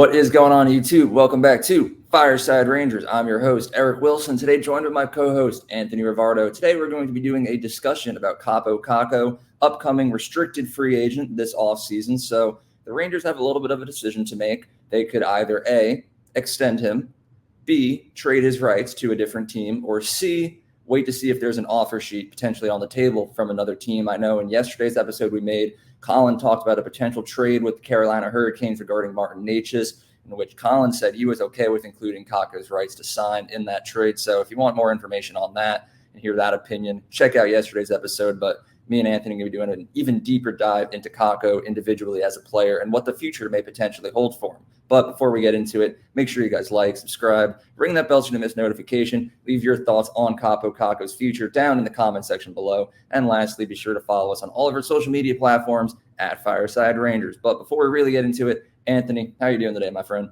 What is going on, YouTube? Welcome back to Fireside Rangers. I'm your host, Eric Wilson. Today, joined with my co-host, Anthony Rivardo. Today, we're going to be doing a discussion about Kaapo Kakko, upcoming restricted free agent this offseason. So the Rangers have a little bit of a decision to make. They could either A, extend him, B, trade his rights to a different team, or C, wait to see if there's an offer sheet potentially on the table from another team. I know in yesterday's episode we made, Colin talked about a potential trade with the Carolina Hurricanes regarding Martin Necas, in which Colin said he was okay with including Kakko's rights to sign in that trade. So if you want more information on that and hear that opinion, check out yesterday's episode. But me and Anthony are going to be doing an even deeper dive into Kakko individually as a player and what the future may potentially hold for him. But before we get into it, make sure you guys like, subscribe, ring that bell so you don't miss notification. Leave your thoughts on Kaapo Kakko's future down in the comment section below. And lastly, be sure to follow us on all of our social media platforms at Fireside Rangers. But before we really get into it, Anthony, how are you doing today, my friend?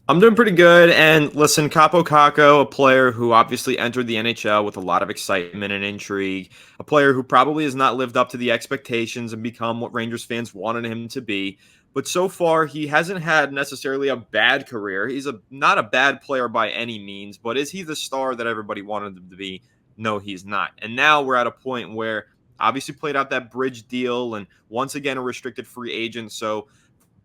I'm doing pretty good. And listen, Kaapo Kakko, a player who obviously entered the NHL with a lot of excitement and intrigue, a player who probably has not lived up to the expectations and become what Rangers fans wanted him to be. But so far, he hasn't had necessarily a bad career. He's not a bad player by any means, but is he the star that everybody wanted him to be? No, he's not. And now we're at a point where obviously played out that bridge deal and once again a restricted free agent. So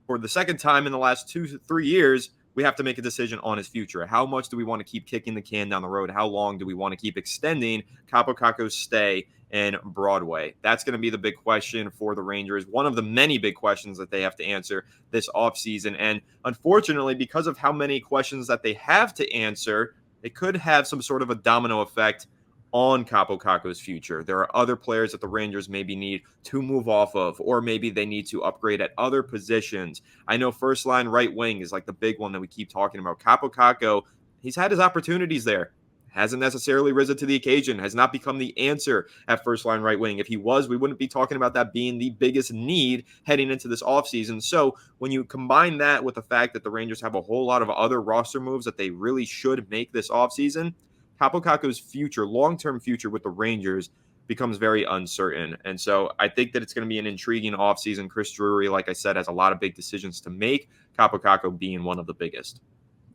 for the second time in the last 2-3 years, we have to make a decision on his future. How much do we want to keep kicking the can down the road? How long do we want to keep extending Kaapo Kakko's stay in Broadway? That's going to be the big question for the Rangers, one of the many big questions that they have to answer this offseason. And unfortunately, because of how many questions that they have to answer, it could have some sort of a domino effect on Kaapo Kakko's future. There are other players that the Rangers maybe need to move off of, or maybe they need to upgrade at other positions. I know first line right wing is like the big one that we keep talking about. Kaapo Kakko, he's had his opportunities there. Hasn't necessarily risen to the occasion, has not become the answer at first line right wing. If he was, we wouldn't be talking about that being the biggest need heading into this offseason. So when you combine that with the fact that the Rangers have a whole lot of other roster moves that they really should make this offseason, Kaapo Kakko's future, long-term future with the Rangers becomes very uncertain. And so I think that it's going to be an intriguing offseason. Chris Drury, like I said, has a lot of big decisions to make, Kaapo Kakko being one of the biggest.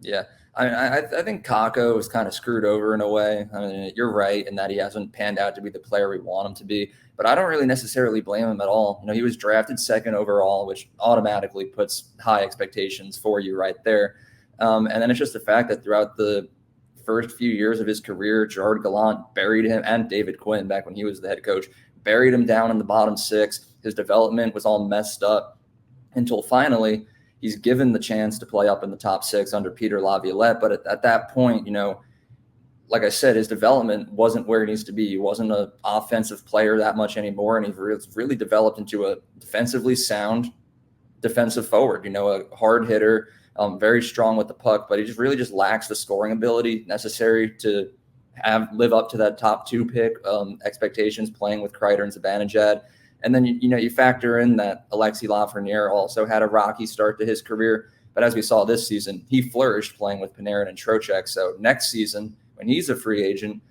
Yeah, I think Kakko is kind of screwed over in a way. I mean, you're right in that he hasn't panned out to be the player we want him to be, but I don't really necessarily blame him at all. You know, he was drafted second overall, which automatically puts high expectations for you right there. And then it's just the fact that throughout the first few years of his career, Gerard Gallant buried him, and David Quinn, back when he was the head coach, buried him down in the bottom six. His development was all messed up until finally he's given the chance to play up in the top six under Peter Laviolette. But at that point, you know, like I said, his development wasn't where it needs to be. He wasn't an offensive player that much anymore, and he really developed into a defensively sound defensive forward, you know, a hard hitter, very strong with the puck, but he just lacks the scoring ability necessary to live up to that top two pick expectations, playing with Kreider and Zibanejad. And then, you factor in that Alexis Lafreniere also had a rocky start to his career. But as we saw this season, he flourished playing with Panarin and Trocheck. So next season, when he's a free agent,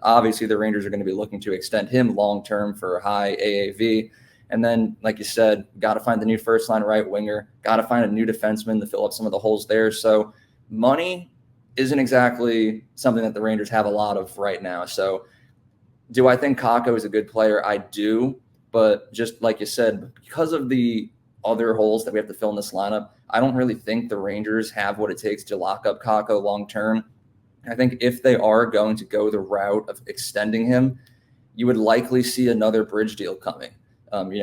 obviously the Rangers are going to be looking to extend him long-term for a high AAV. And then, like you said, got to find the new first-line right winger, got to find a new defenseman to fill up some of the holes there. So money isn't exactly something that the Rangers have a lot of right now. So do I think Kakko is a good player? I do. But just like you said, because of the other holes that we have to fill in this lineup, I don't really think the Rangers have what it takes to lock up Kakko long-term. I think if they are going to go the route of extending him, you would likely see another bridge deal coming.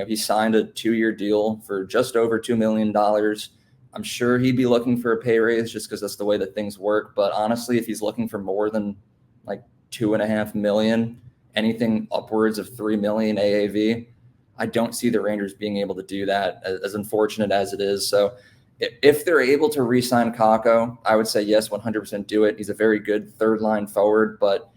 He signed a 2-year deal for just over $2 million. I'm sure he'd be looking for a pay raise just because that's the way that things work. But honestly, if he's looking for more than like $2.5 million, anything upwards of $3 million AAV, I don't see the Rangers being able to do that, as unfortunate as it is. So if they're able to re-sign Kakko, I would say yes, 100% do it. He's a very good third-line forward, but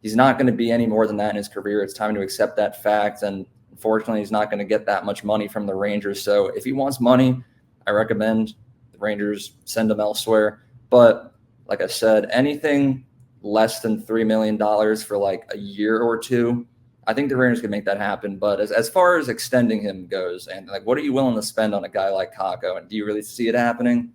he's not going to be any more than that in his career. It's time to accept that fact. And unfortunately, he's not going to get that much money from the Rangers. So if he wants money, I recommend the Rangers send him elsewhere. But like I said, anything less than $3 million for like a year or two, I think the Rangers can make that happen. But as far as extending him goes, and like, what are you willing to spend on a guy like Kakko? And do you really see it happening?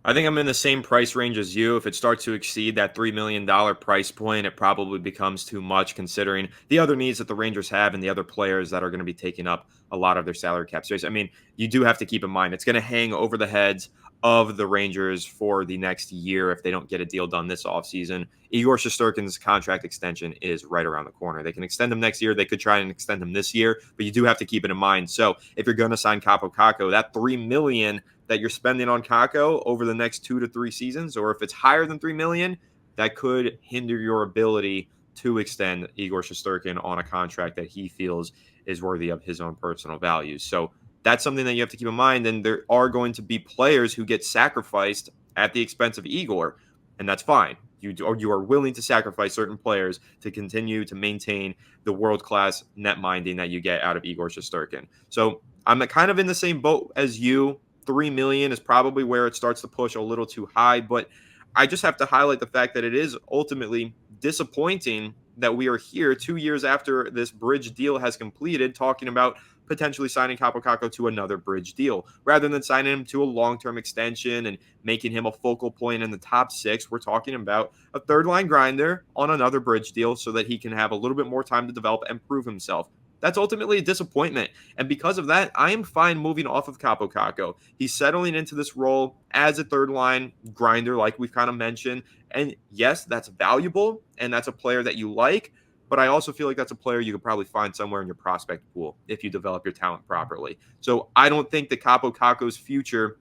I think I'm in the same price range as you. If it starts to exceed that $3 million price point, it probably becomes too much considering the other needs that the Rangers have and the other players that are going to be taking up a lot of their salary cap space. I mean, you do have to keep in mind it's going to hang over the heads of the Rangers for the next year if they don't get a deal done this offseason. Igor Shesterkin's contract extension is right around the corner. They can extend him next year. They could try and extend him this year, but you do have to keep it in mind. So if you're going to sign Kaapo Kakko, that $3 million that you're spending on Kakko over the next 2 to 3 seasons, or if it's higher than 3 million, that could hinder your ability to extend Igor Shesterkin on a contract that he feels is worthy of his own personal values. So that's something that you have to keep in mind. And there are going to be players who get sacrificed at the expense of Igor, and that's fine. You are willing to sacrifice certain players to continue to maintain the world-class net minding that you get out of Igor Shesterkin. So I'm kind of in the same boat as you. 3 million is probably where it starts to push a little too high, but I just have to highlight the fact that it is ultimately disappointing that we are here 2 years after this bridge deal has completed talking about potentially signing Kaapo Kakko to another bridge deal rather than signing him to a long-term extension and making him a focal point in the top 6. We're talking about a third line grinder on another bridge deal so that he can have a little bit more time to develop and prove himself. That's ultimately a disappointment. And because of that, I am fine moving off of Kaapo Kakko. He's settling into this role as a third line grinder, like we've kind of mentioned. And yes, that's valuable and that's a player that you like. But I also feel like that's a player you could probably find somewhere in your prospect pool if you develop your talent properly. So I don't think that Kaapo Kakko's future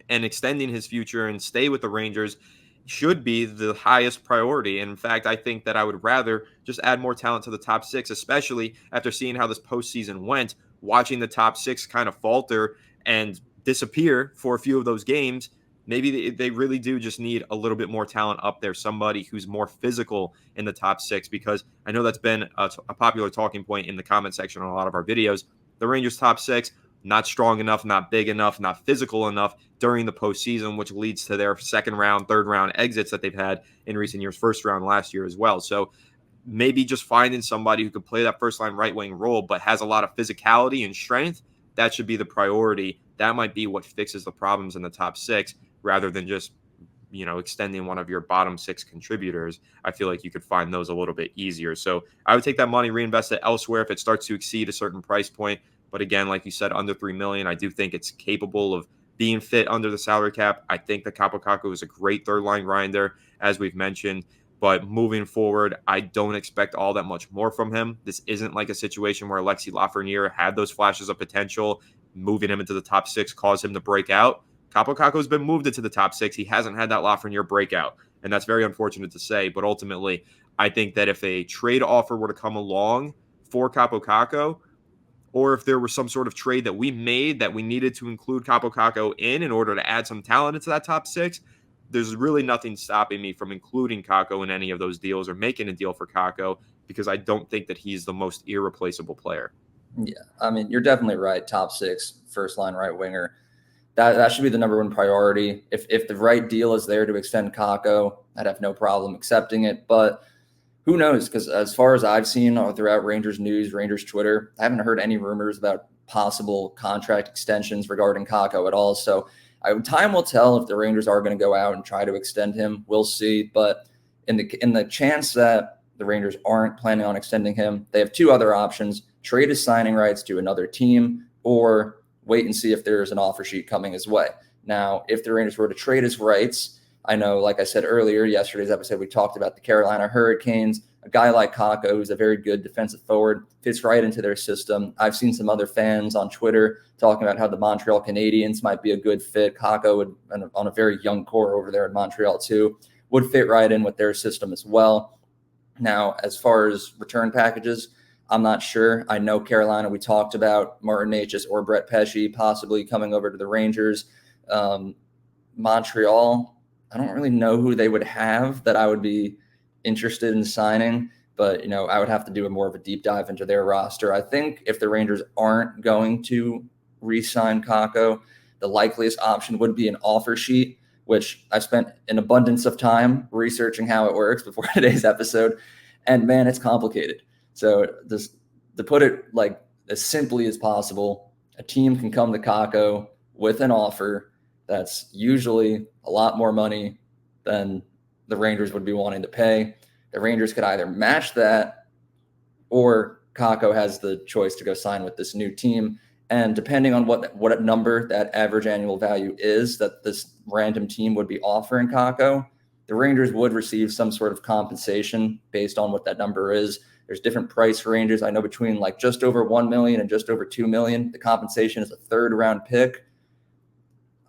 and extending his future and stay with the Rangers should be the highest priority. And in fact, I think that I would rather just add more talent to the top 6, especially after seeing how this postseason went, watching the top 6 kind of falter and disappear for a few of those games. Maybe they really do just need a little bit more talent up there, somebody who's more physical in the top 6, because I know that's been a popular talking point in the comment section on a lot of our videos. The Rangers top 6, not strong enough, not big enough, not physical enough during the postseason, which leads to their second round, third round exits that they've had in recent years, first round last year as well. So maybe just finding somebody who could play that first line right wing role, but has a lot of physicality and strength, that should be the priority. That might be what fixes the problems in the top 6 rather than just, extending one of your bottom 6 contributors. I feel like you could find those a little bit easier. So I would take that money, reinvest it elsewhere if it starts to exceed a certain price point. But again, like you said, under 3 million, I do think it's capable of being fit under the salary cap. I think that Kaapo Kakko is a great third line grinder, as we've mentioned. But moving forward, I don't expect all that much more from him. This isn't like a situation where Alexis Lafreniere had those flashes of potential. Moving him into the top 6 caused him to break out. Kaapo Kakko has been moved into the top 6. He hasn't had that Lafreniere breakout, and that's very unfortunate to say. But ultimately, I think that if a trade offer were to come along for Kaapo Kakko, or if there was some sort of trade that we made that we needed to include Kaapo Kakko in order to add some talent into that top 6, there's really nothing stopping me from including Kakko in any of those deals or making a deal for Kakko, because I don't think that he's the most irreplaceable player. Yeah, I mean, you're definitely right. Top 6, first line right winger. That should be the number one priority. If the right deal is there to extend Kakko, I'd have no problem accepting it. But who knows? Because as far as I've seen throughout Rangers news, Rangers Twitter, I haven't heard any rumors about possible contract extensions regarding Kakko at all. So time will tell if the Rangers are going to go out and try to extend him. We'll see. But in the chance that the Rangers aren't planning on extending him, they have 2 other options: trade his signing rights to another team, or wait and see if there's an offer sheet coming his way. Now, if the Rangers were to trade his rights, I know, like I said earlier, yesterday's episode, we talked about the Carolina Hurricanes. A guy like Kakko, who's a very good defensive forward, fits right into their system. I've seen some other fans on Twitter talking about how the Montreal Canadiens might be a good fit. Kakko would, on a very young core over there in Montreal too, would fit right in with their system as well. Now, as far as return packages, I'm not sure. I know Carolina, we talked about Martin Necas or Brett Pesce possibly coming over to the Rangers. Montreal, I don't really know who they would have that I would be interested in signing, but I would have to do more of a deep dive into their roster. I think if the Rangers aren't going to re-sign Kakko, the likeliest option would be an offer sheet, which I spent an abundance of time researching how it works before today's episode, and man, it's complicated. So just to put it like as simply as possible, a team can come to Kakko with an offer That's usually a lot more money than the Rangers would be wanting to pay. The Rangers could either match that, or Kakko has the choice to go sign with this new team. And depending on what number that average annual value is that this random team would be offering Kakko, the Rangers would receive some sort of compensation based on what that number is. There's different price ranges. I know between like just over 1 million and just over 2 million, the compensation is a third round pick.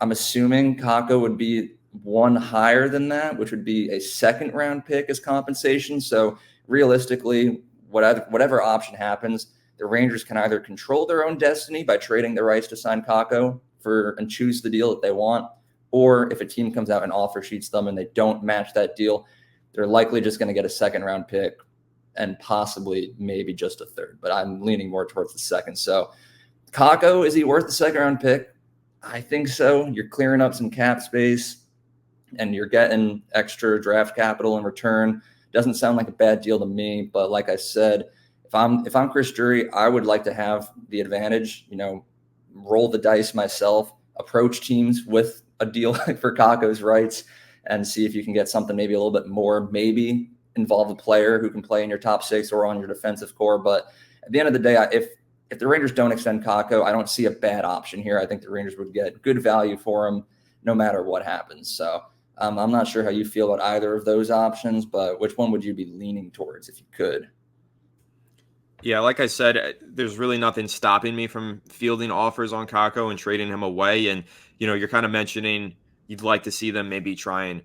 I'm assuming Kakko would be one higher than that, which would be a second round pick as compensation. So realistically, whatever option happens, the Rangers can either control their own destiny by trading the rights to sign Kakko and choose the deal that they want, or if a team comes out and offer sheets them and they don't match that deal, they're likely just going to get a second round pick and possibly maybe just a third. But I'm leaning more towards the second. So Kakko, is he worth the second round pick? I think so. You're clearing up some cap space and you're getting extra draft capital in return. Doesn't sound like a bad deal to me, but like I said, if I'm Chris Drury, I would like to have the advantage, roll the dice myself, approach teams with a deal for Kakko's rights and see if you can get something maybe a little bit more, maybe involve a player who can play in your top six or on your defensive core. But at the end of the day, if the Rangers don't extend Kakko, I don't see a bad option here. I think the Rangers would get good value for him no matter what happens. So I'm not sure how you feel about either of those options, but which one would you be leaning towards if you could? Yeah, like I said, there's really nothing stopping me from fielding offers on Kakko and trading him away. And, you're kind of mentioning you'd like to see them maybe try and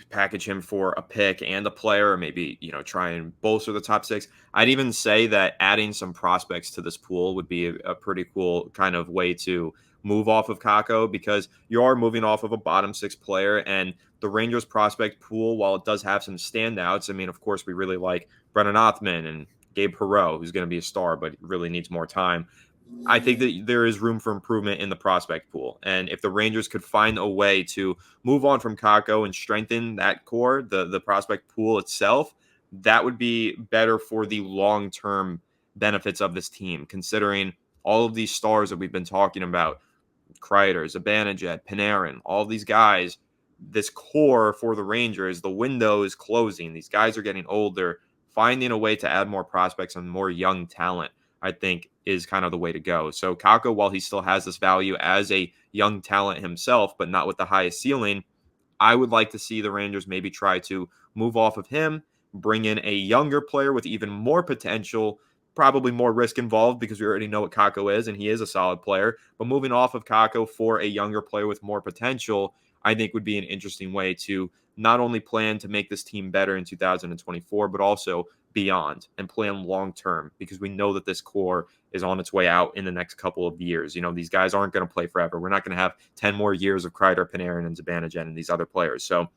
package him for a pick and a player, or maybe, try and bolster the top six. I'd even say that adding some prospects to this pool would be a pretty cool kind of way to move off of Kakko, because you are moving off of a bottom six player. And the Rangers prospect pool, while it does have some standouts, I mean, of course, we really like Brennan Othman and Gabe Perreault, who's going to be a star, but really needs more time. I think that there is room for improvement in the prospect pool. And if the Rangers could find a way to move on from Kakko and strengthen that core, the prospect pool itself, that would be better for the long-term benefits of this team, considering all of these stars that we've been talking about, Kreider, Zibanejad, Panarin, all these guys, this core for the Rangers, the window is closing. These guys are getting older. Finding a way to add more prospects and more young talent, I think, is kind of the way to go. So Kakko, while he still has this value as a young talent himself, but not with the highest ceiling, I would like to see the Rangers maybe try to move off of him, bring in a younger player with even more potential, probably more risk involved because we already know what Kakko is and he is a solid player. But moving off of Kakko for a younger player with more potential, I think would be an interesting way to not only plan to make this team better in 2024, but also beyond and plan long term, because we know that this core is on its way out in the next couple of years. These guys aren't going to play forever. We're not going to have 10 more years of Kreider, Panarin, and Zibanejad and these other players. So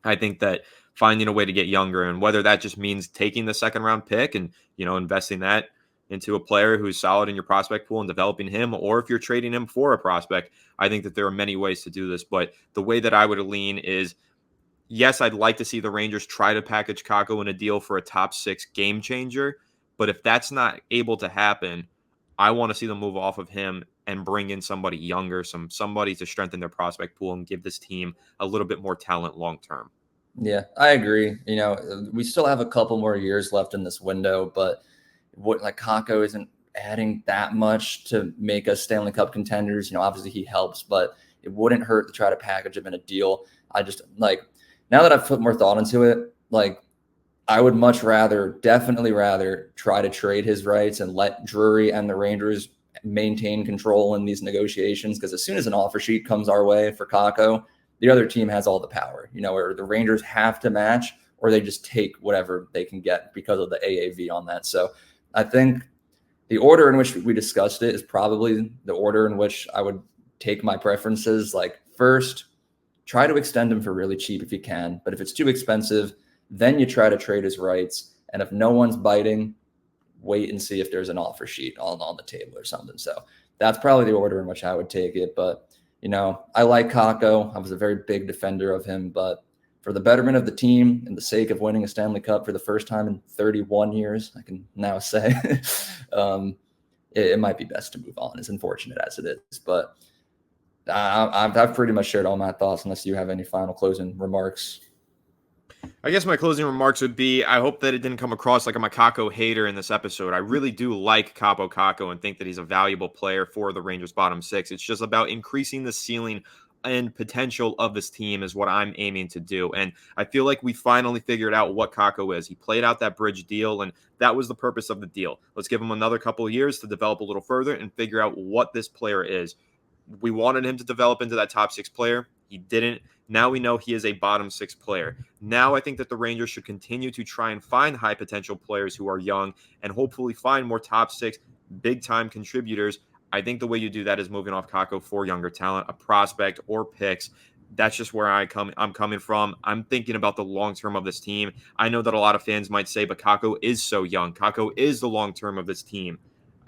I think that finding a way to get younger, and whether that just means taking the second round pick and, investing that into a player who's solid in your prospect pool and developing him, or if you're trading him for a prospect, I think that there are many ways to do this. But the way that I would lean is, yes, I'd like to see the Rangers try to package Kakko in a deal for a top six game changer. But if that's not able to happen, I want to see them move off of him and bring in somebody younger, somebody to strengthen their prospect pool and give this team a little bit more talent long term. Yeah, I agree. We still have a couple more years left in this window, but Kakko isn't adding that much to make us Stanley Cup contenders. Obviously he helps, but it wouldn't hurt to try to package him in a deal. I just now that I've put more thought into it, I would definitely rather try to trade his rights and let Drury and the Rangers maintain control in these negotiations. Because as soon as an offer sheet comes our way for Kakko, the other team has all the power, or the Rangers have to match, or they just take whatever they can get because of the AAV on that. So I think the order in which we discussed it is probably the order in which I would take my preferences. First, try to extend him for really cheap if you can. But if it's too expensive, then you try to trade his rights. And if no one's biting, wait and see if there's an offer sheet on the table or something. So that's probably the order in which I would take it. But, I like Kakko. I was a very big defender of him. But for the betterment of the team and the sake of winning a Stanley Cup for the first time in 31 years, I can now say, it might be best to move on, as unfortunate as it is. But I've pretty much shared all my thoughts, unless you have any final closing remarks. I guess my closing remarks would be I hope that it didn't come across like I'm a Kakko hater in this episode. I really do like Kaapo Kakko and think that he's a valuable player for the Rangers bottom six. It's just about increasing the ceiling and potential of this team is what I'm aiming to do. And I feel like we finally figured out what Kakko is. He played out that bridge deal, and that was the purpose of the deal. Let's give him another couple of years to develop a little further and figure out what this player is. We wanted him to develop into that top six player. He didn't. Now we know he is a bottom six player. Now I think that the Rangers should continue to try and find high potential players who are young and hopefully find more top six big time contributors. I think the way you do that is moving off Kakko for younger talent, a prospect or picks. That's just where I'm coming from. I'm thinking about the long term of this team. I know that a lot of fans might say, but Kakko is so young. Kakko is the long term of this team.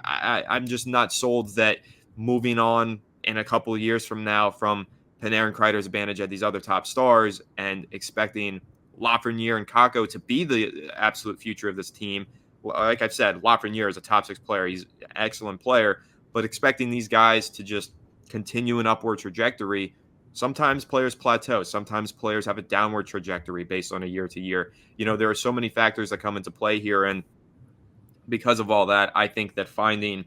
I'm just not sold that moving on in a couple of years from now from Panarin, Kreider's advantage at these other top stars and expecting Lafreniere and Kakko to be the absolute future of this team. Like I've said, Lafreniere is a top six player. He's an excellent player, but expecting these guys to just continue an upward trajectory, sometimes players plateau. Sometimes players have a downward trajectory based on a year to year. There are so many factors that come into play here. And because of all that, I think that finding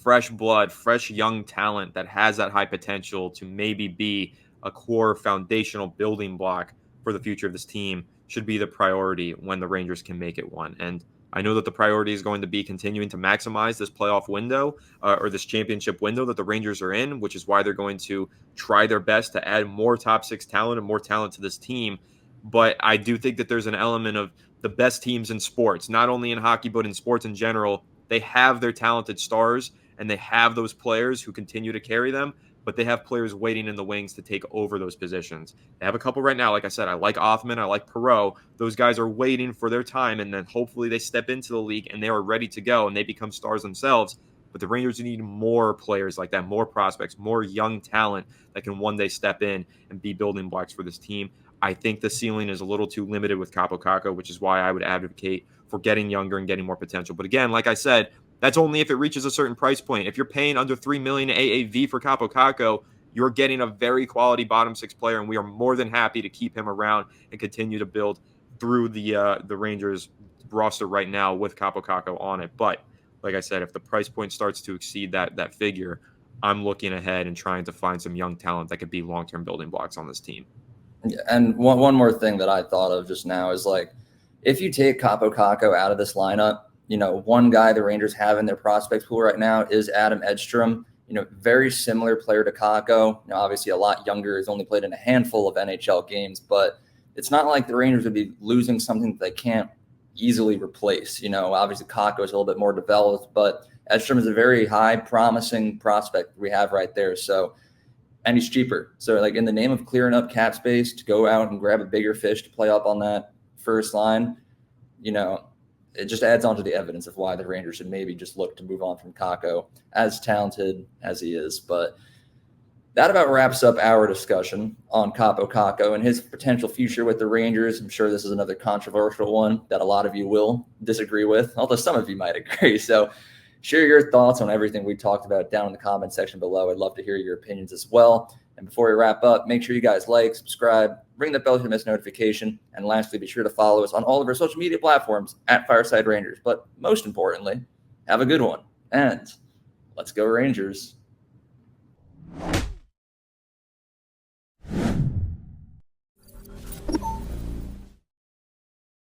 fresh blood, fresh young talent that has that high potential to maybe be a core foundational building block for the future of this team should be the priority when the Rangers can make it one. And I know that the priority is going to be continuing to maximize this playoff window or this championship window that the Rangers are in, which is why they're going to try their best to add more top six talent and more talent to this team. But I do think that there's an element of the best teams in sports, not only in hockey, but in sports in general. They have their talented stars and they have those players who continue to carry them, but they have players waiting in the wings to take over those positions. They have a couple right now. Like I said, I like Othman, I like Perreault. Those guys are waiting for their time, and then hopefully they step into the league and they are ready to go and they become stars themselves. But the Rangers need more players like that, more prospects, more young talent that can one day step in and be building blocks for this team. I think the ceiling is a little too limited with Kaapo Kakko, which is why I would advocate for getting younger and getting more potential. But again, like I said, that's only if it reaches a certain price point. If you're paying under $3 million AAV for Kaapo Kakko, you're getting a very quality bottom six player, and we are more than happy to keep him around and continue to build through the Rangers roster right now with Kaapo Kakko on it. But like I said, if the price point starts to exceed that figure, I'm looking ahead and trying to find some young talent that could be long-term building blocks on this team. And one more thing that I thought of just now is, like, if you take Kaapo Kakko out of this lineup, one guy the Rangers have in their prospects pool right now is Adam Edstrom. Very similar player to Kakko. Obviously a lot younger. He's only played in a handful of NHL games, but it's not like the Rangers would be losing something that they can't easily replace. Obviously Kakko is a little bit more developed, but Edstrom is a very high promising prospect we have right there. So, and he's cheaper. So, like, in the name of clearing up cap space to go out and grab a bigger fish to play up on that first line, it just adds on to the evidence of why the Rangers should maybe just look to move on from Kakko, as talented as he is. But that about wraps up our discussion on Kaapo Kakko and his potential future with the Rangers. I'm sure this is another controversial one that a lot of you will disagree with, although some of you might agree. So share your thoughts on everything we talked about down in the comment section below. I'd love to hear your opinions as well. And before we wrap up, make sure you guys like, subscribe, ring the bell to miss notification, and lastly, be sure to follow us on all of our social media platforms at Fireside Rangers. But most importantly, have a good one, and let's go Rangers.